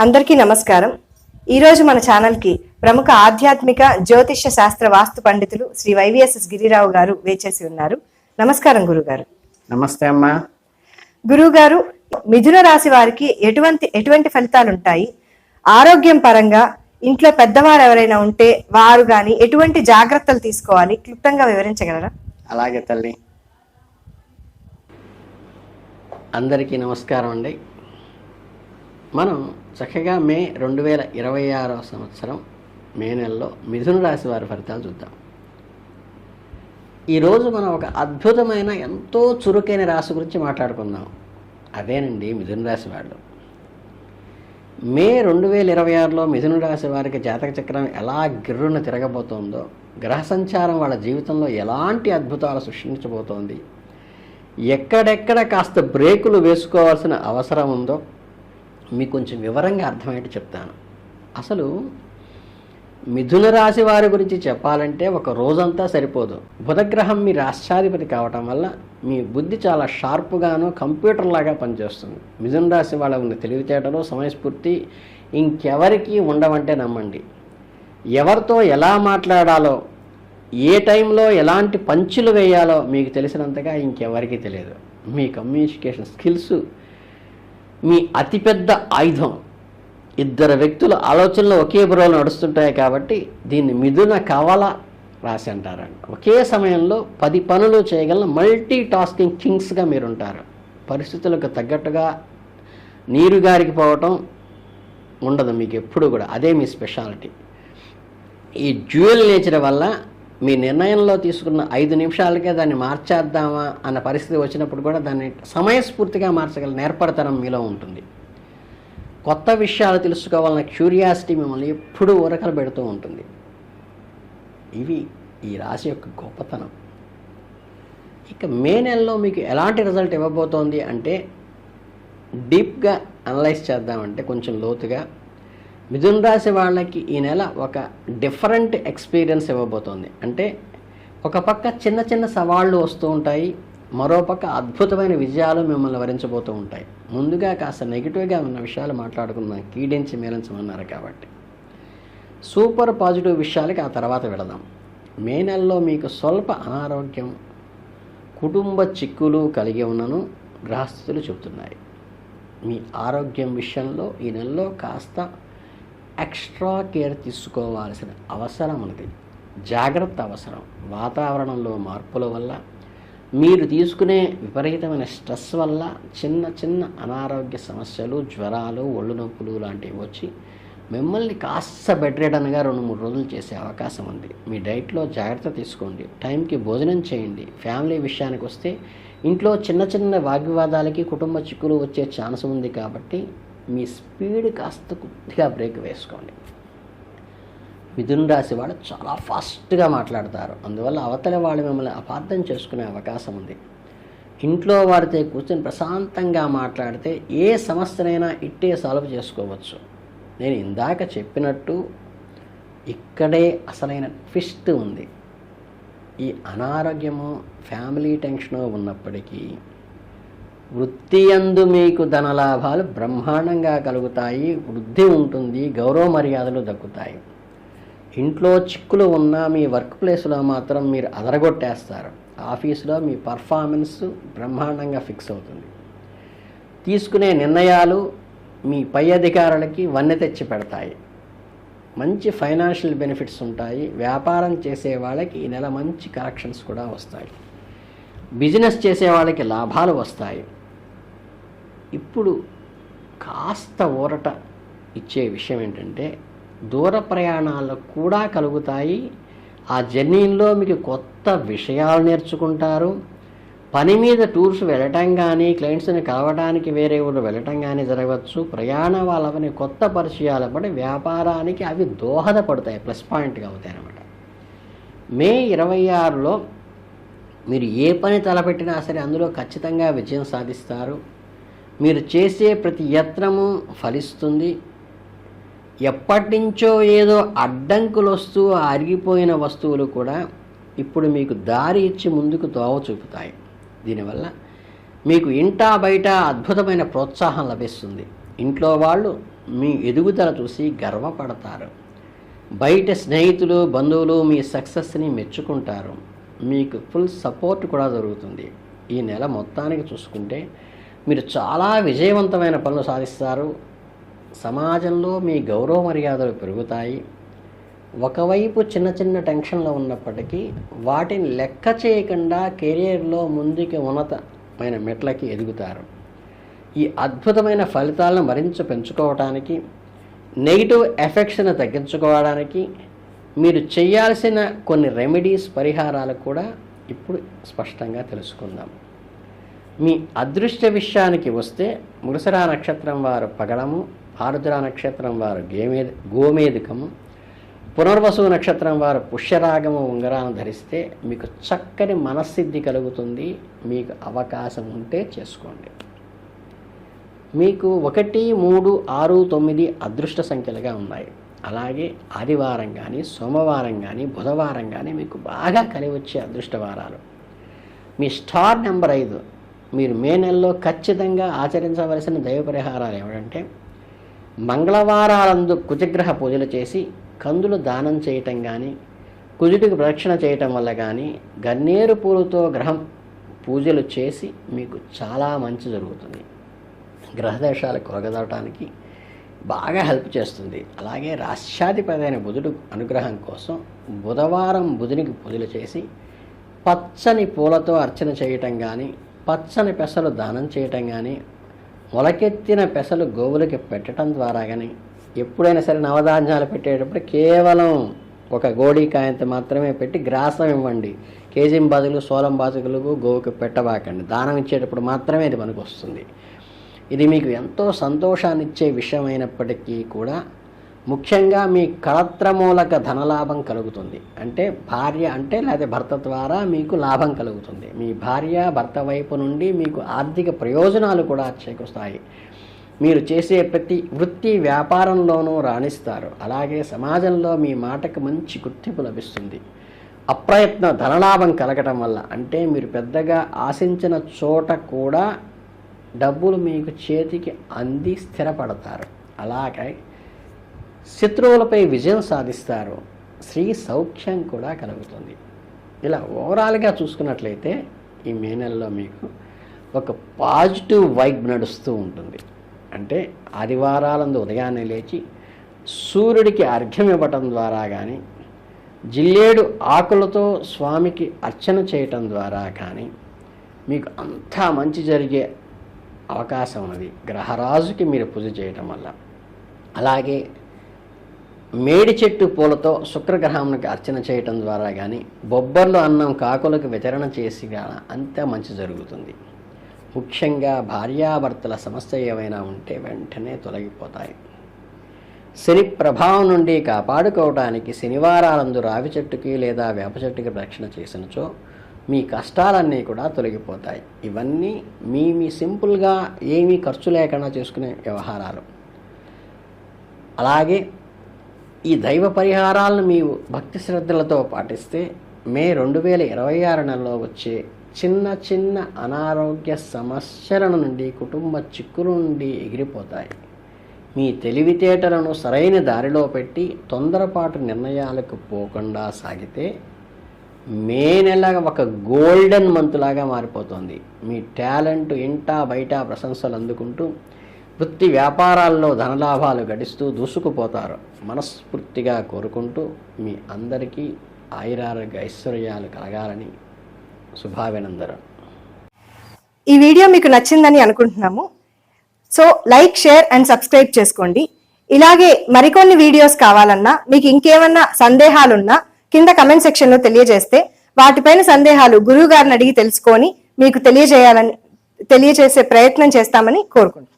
అందరికీ నమస్కారం. ఈరోజు మన ఛానల్కి ప్రముఖ ఆధ్యాత్మిక జ్యోతిష్య శాస్త్ర వాస్తు పండితులు శ్రీ వైవిఎస్ఎస్ గిరిరావు గారు వేచేసి ఉన్నారు. నమస్కారం గురుగారు. నమస్తే అమ్మా. గురుగారు, మిథున రాశి వారికి ఎటువంటి ఫలితాలు ఉంటాయి? ఆరోగ్యం పరంగా ఇంట్లో పెద్దవారు ఎవరైనా ఉంటే వారు గాని ఎటువంటి జాగ్రత్తలు తీసుకోవాలి, క్లుప్తంగా వివరించగలరా? అలాగే తల్లి. అందరికీ నమస్కారం అండి. మనం చక్కగా మే 2026 సంవత్సరం మే నెలలో మిథున రాశి వారి ఫలితాలు చూద్దాం. ఈరోజు మనం ఒక అద్భుతమైన ఎంతో చురుకైన రాశి గురించి మాట్లాడుకుందాం. అదేనండి మిథున రాశి వాళ్ళు. మే 2026లో మిథున రాశి వారికి జాతక చక్రం ఎలా గిర్రున తిరగబోతోందో, గ్రహ సంచారం వాళ్ళ జీవితంలో ఎలాంటి అద్భుతాలు సృష్టించబోతోంది, ఎక్కడెక్కడ కాస్త బ్రేకులు వేసుకోవాల్సిన అవసరం ఉందో మీకు కొంచెం వివరంగా అర్థమయ్యేట్టు చెప్తాను. అసలు మిథున రాశి వారి గురించి చెప్పాలంటే ఒక రోజంతా సరిపోదు. బుధగ్రహం మీ రాష్ట్రాధిపతి కావటం వల్ల మీ బుద్ధి చాలా షార్ప్గాను కంప్యూటర్ లాగా పనిచేస్తుంది. మిథున రాశి వాళ్ళ ఉన్న తెలివితేటలు, సమయస్ఫూర్తి ఇంకెవరికి ఉండవంటే నమ్మండి. ఎవరితో ఎలా మాట్లాడాలో, ఏ టైంలో ఎలాంటి పంచులు వేయాలో మీకు తెలిసినంతగా ఇంకెవరికి తెలియదు. మీ కమ్యూనికేషన్ స్కిల్స్ మీ అతిపెద్ద ఆయుధం. ఇద్దరు వ్యక్తుల ఆలోచనలు ఒకే బుర్రలో నడుస్తుంటాయి కాబట్టి దీన్ని మిథున కవల రాశి అంటారండి. ఒకే సమయంలో 10 పనులు చేయగల మల్టీ టాస్కింగ్ కింగ్స్గా మీరు ఉంటారు. పరిస్థితులకు తగ్గట్టుగా నీరు గారికి పోవటం ఉండదు మీకు ఎప్పుడు కూడా. అదే మీ స్పెషాలిటీ. ఈ డ్యూయల్ నేచర్ వల్ల మీ నిర్ణయంలో తీసుకున్న 5 నిమిషాలకే దాన్ని మార్చేద్దామా అన్న పరిస్థితి వచ్చినప్పుడు కూడా దాన్ని సమయస్ఫూర్తిగా మార్చగల నేర్పడతనం మీలో ఉంటుంది. కొత్త విషయాలు తెలుసుకోవాలన్న క్యూరియాసిటీ మిమ్మల్ని ఎప్పుడూ ఉరకలు పెడుతూ ఉంటుంది. ఇవి ఈ రాశి యొక్క గొప్పతనం. ఇక మే నెలలో మీకు ఎలాంటి రిజల్ట్ ఇవ్వబోతోంది అంటే, డీప్గా అనలైజ్ చేద్దామంటే కొంచెం లోతుగా, మిథున రాశి వాళ్ళకి ఈ నెల ఒక డిఫరెంట్ ఎక్స్పీరియన్స్ ఇవ్వబోతోంది. అంటే ఒక పక్క చిన్న చిన్న సవాళ్ళు వస్తూ ఉంటాయి, మరోపక్క అద్భుతమైన విజయాలు మిమ్మల్ని వరించబోతూ ఉంటాయి. ముందుగా కాస్త నెగిటివ్గా ఉన్న విషయాలు మాట్లాడుకుందాం, కీడించి మేలించమన్నారు కాబట్టి. సూపర్ పాజిటివ్ విషయాలకి ఆ తర్వాత వెళదాం. మే నెలలో మీకు స్వల్ప అనారోగ్యం, కుటుంబ చిక్కులు కలిగి ఉన్నను గ్రహస్థితులు చెబుతున్నాయి. మీ ఆరోగ్యం విషయంలో ఈ నెలలో కాస్త ఎక్స్ట్రా కేర్ తీసుకోవాల్సిన అవసరం ఉంది. జాగ్రత్త అవసరం. వాతావరణంలో మార్పుల వల్ల, మీరు తీసుకునే విపరీతమైన స్ట్రెస్ వల్ల చిన్న చిన్న అనారోగ్య సమస్యలు, జ్వరాలు, ఒళ్ళు నొప్పులు లాంటివి వచ్చి మిమ్మల్ని కాస్త బెడ్ రిడన్గా 2-3 రోజులు చేసే అవకాశం ఉంది. మీ డైట్లో జాగ్రత్త తీసుకోండి. టైంకి భోజనం చేయండి. ఫ్యామిలీ విషయానికి వస్తే ఇంట్లో చిన్న చిన్న వాగ్వివాదాలకి, కుటుంబ చిక్కులు వచ్చే ఛాన్స్ ఉంది కాబట్టి మీ స్పీడ్ కాస్త కొద్దిగా బ్రేక్ వేసుకోండి. మిథున రాశి వాళ్ళు చాలా ఫాస్ట్గా మాట్లాడతారు. అందువల్ల అవతల వాళ్ళు మిమ్మల్ని అపార్థం చేసుకునే అవకాశం ఉంది. ఇంట్లో వారితో కూర్చొని ప్రశాంతంగా మాట్లాడితే ఏ సమస్యనైనా ఇట్టే సాల్వ్ చేసుకోవచ్చు. నేను ఇందాక చెప్పినట్టు ఇక్కడే అసలైన ట్విస్ట్ ఉంది. ఈ అనారోగ్యము, ఫ్యామిలీ టెన్షను ఉన్నప్పటికీ వృత్తి యందు మీకు ధనలాభాలు బ్రహ్మాండంగా కలుగుతాయి. వృద్ధి ఉంటుంది. గౌరవ మర్యాదలు దక్కుతాయి. ఇంట్లో చిక్కులు ఉన్న మీ వర్క్ ప్లేస్లో మాత్రం మీరు అదరగొట్టేస్తారు. ఆఫీసులో మీ పర్ఫార్మెన్స్ బ్రహ్మాండంగా ఫిక్స్ అవుతుంది. తీసుకునే నిర్ణయాలు మీ పై అధికారులకి వన్నె తెచ్చి పెడతాయి. మంచి ఫైనాన్షియల్ బెనిఫిట్స్ ఉంటాయి. వ్యాపారం చేసే వాళ్ళకి ఈ నెల మంచి కలెక్షన్స్ కూడా వస్తాయి. బిజినెస్ చేసే వాళ్ళకి లాభాలు వస్తాయి. ఇప్పుడు కాస్త ఊరట ఇచ్చే విషయం ఏంటంటే, దూర ప్రయాణాలు కూడా కలుగుతాయి. ఆ జర్నీలో మీకు కొత్త విషయాలు నేర్చుకుంటారు. పని మీద టూర్స్ వెళ్ళటం కానీ, క్లయింట్స్ని కలవడానికి వేరే ఊరు వెళ్ళటం కానీ జరగవచ్చు. ప్రయాణ వాళ్ళని కొత్త పరిచయాలు పడి వ్యాపారానికి అవి దోహదపడతాయి, ప్లస్ పాయింట్గా అవుతాయి అన్నమాట. మే 26లో మీరు ఏ పని తలపెట్టినా సరే అందులో ఖచ్చితంగా విజయం సాధిస్తారు. మీరు చేసే ప్రతి యత్నము ఫలిస్తుంది. ఎప్పటి నుంచో ఏదో అడ్డంకులు వస్తూ అరిగిపోయిన వస్తువులు కూడా ఇప్పుడు మీకు దారి ఇచ్చి ముందుకు దోవ చూపుతాయి. దీనివల్ల మీకు ఇంటా బయట అద్భుతమైన ప్రోత్సాహం లభిస్తుంది. ఇంట్లో వాళ్ళు మీ ఎదుగుదల చూసి గర్వపడతారు. బయట స్నేహితులు, బంధువులు మీ సక్సెస్ని మెచ్చుకుంటారు. మీకు ఫుల్ సపోర్ట్ కూడా దొరుకుతుంది. ఈ నెల మొత్తానికి చూసుకుంటే మీరు చాలా విజయవంతమైన పనులు సాధిస్తారు. సమాజంలో మీ గౌరవ మర్యాదలు పెరుగుతాయి. ఒకవైపు చిన్న చిన్న టెన్షన్లో ఉన్నప్పటికీ వాటిని లెక్క చేయకుండా కెరియర్లో ముందుకి ఉన్నతమైన మెట్లకి ఎదుగుతారు. ఈ అద్భుతమైన ఫలితాలను మరింత పెంచుకోవడానికి, నెగిటివ్ ఎఫెక్ట్స్ని తగ్గించుకోవడానికి మీరు చేయాల్సిన కొన్ని రెమెడీస్, పరిహారాలు కూడా ఇప్పుడు స్పష్టంగా తెలుసుకుందాం. మీ అదృష్ట విషయానికి వస్తే మృగశిర నక్షత్రం వారు పగడము, ఆరుద్ర నక్షత్రం వారు గోమేధికము, పునర్వసు నక్షత్రం వారు పుష్యరాగము ఉంగరాన్ని ధరిస్తే మీకు చక్కని మనస్థితి కలుగుతుంది. మీకు అవకాశం ఉంటే చేసుకోండి. మీకు 1, 3, 6, 9 అదృష్ట సంఖ్యలుగా ఉన్నాయి. అలాగే ఆదివారం కానీ, సోమవారం కానీ, బుధవారం కానీ మీకు బాగా కలిసి వచ్చే అదృష్ట వారాలు. మీ స్టార్ నెంబర్ 5. మీరు మే నెలలో ఖచ్చితంగా ఆచరించవలసిన దైవ పరిహారాలు ఏమిటంటే, మంగళవారాలందు కుజగ్రహ పూజలు చేసి కందులు దానం చేయటం కానీ, కుజుడికి ప్రదక్షిణ చేయటం వల్ల కానీ, గన్నేరు పూలతో గ్రహం పూజలు చేసి మీకు చాలా మంచి జరుగుతుంది. గ్రహదోషాలు కొలగదవటానికి బాగా హెల్ప్ చేస్తుంది. అలాగే రాష్ట్రాధిపతి అయిన బుధుడు అనుగ్రహం కోసం బుధవారం బుధునికి పూజలు చేసి పచ్చని పూలతో అర్చన చేయటం కానీ, పచ్చని పెసలు దానం చేయటం కానీ, మొలకెత్తిన పెసలు గోవులకి పెట్టడం ద్వారా కానీ, ఎప్పుడైనా సరే నవధాన్యాలు పెట్టేటప్పుడు కేవలం ఒక గోడీకాయంత మాత్రమే పెట్టి గ్రాసం ఇవ్వండి. కేజీ బదులు సోలం బాతుకులకు గోవుకి పెట్టబాకండి. దానం ఇచ్చేటప్పుడు మాత్రమే ఇది మనకు వస్తుంది. ఇది మీకు ఎంతో సంతోషాన్ని ఇచ్చే విషయం అయినప్పటికీ కూడా ముఖ్యంగా మీ కళత్రమూలక ధనలాభం కలుగుతుంది. అంటే భార్య లేదా భర్త ద్వారా మీకు లాభం కలుగుతుంది. మీ భార్య, భర్త వైపు నుండి మీకు ఆర్థిక ప్రయోజనాలు కూడా చేకూరుస్తాయి. మీరు చేసే ప్రతి వృత్తి, వ్యాపారంలోనూ రాణిస్తారు. అలాగే సమాజంలో మీ మాటకు మంచి గుర్తింపు లభిస్తుంది. అప్రయత్న ధనలాభం కలగటం వల్ల, అంటే మీరు పెద్దగా ఆశించిన చోట కూడా డబ్బులు మీకు చేతికి అంది స్థిరపడతారు. అలాగే శత్రువులపై విజయం సాధిస్తారు. స్త్రీ సౌఖ్యం కూడా కలుగుతుంది. ఇలా ఓవరాల్గా చూసుకున్నట్లయితే ఈ మే నెలలో మీకు ఒక పాజిటివ్ వైబ్ నడుస్తూ ఉంటుంది. అంటే ఆదివారాలందు ఉదయాన్నే లేచి సూర్యుడికి అర్ఘ్యం ఇవ్వటం ద్వారా కానీ, జిల్లేడు ఆకులతో స్వామికి అర్చన చేయటం ద్వారా కానీ మీకు అంతా మంచి జరిగే అవకాశం ఉన్నది. గ్రహరాజుకి మీరు పూజ చేయటం వల్ల. అలాగే మేడి చెట్టు పూలతో శుక్రగ్రహానికి అర్చన చేయటం ద్వారా కానీ, బొబ్బర్లు అన్నం కాకులకు వితరణ చేసి కానీ అంతా మంచి జరుగుతుంది. ముఖ్యంగా భార్యాభర్తల సమస్య ఏమైనా ఉంటే వెంటనే తొలగిపోతాయి. శని ప్రభావం నుండి కాపాడుకోవడానికి శనివారాలందు రావి చెట్టుకి లేదా వేప చెట్టుకి రక్షణ చేసినచో మీ కష్టాలన్నీ కూడా తొలగిపోతాయి. ఇవన్నీ మీ సింపుల్గా ఏమీ ఖర్చు లేకుండా చేసుకునే వ్యవహారాలు. అలాగే ఈ దైవ పరిహారాలను మీ భక్తి శ్రద్ధలతో పాటిస్తే మే 2026 నెలలో వచ్చే చిన్న చిన్న అనారోగ్య సమస్యల నుండి, కుటుంబ చిక్కుల నుండి ఎగిరిపోతాయి. మీ తెలివితేటలను సరైన దారిలో పెట్టి తొందరపాటు నిర్ణయాలకు పోకుండా సాగితే మే నెల ఒక గోల్డెన్ మంత్ లాగా మారిపోతుంది. మీ టాలెంట్ ఇంటా బయట ప్రశంసలు అందుకుంటూ వృత్తి వ్యాపారాల్లో ధనలాభాలు గడిస్తూ దూసుకుపోతారు. మనస్ఫూర్తిగా కోరుకుంటూ మీ అందరికీ ఆయురారోగ్య ఐశ్వర్యాలు కలగాలని శుభాభినందనం. ఈ వీడియో మీకు నచ్చిందని అనుకుంటున్నాము. So like, share and subscribe చేసుకోండి. ఇలాగే మరికొన్ని వీడియోస్ కావాలన్నా, మీకు ఇంకేమన్నా సందేహాలున్నా కింద కమెంట్ సెక్షన్ లో తెలియజేస్తే వాటిపైన సందేహాలు గురువు గారిని అడిగి తెలుసుకొని మీకు తెలియజేసే ప్రయత్నం చేస్తామని కోరుకుంటున్నాను.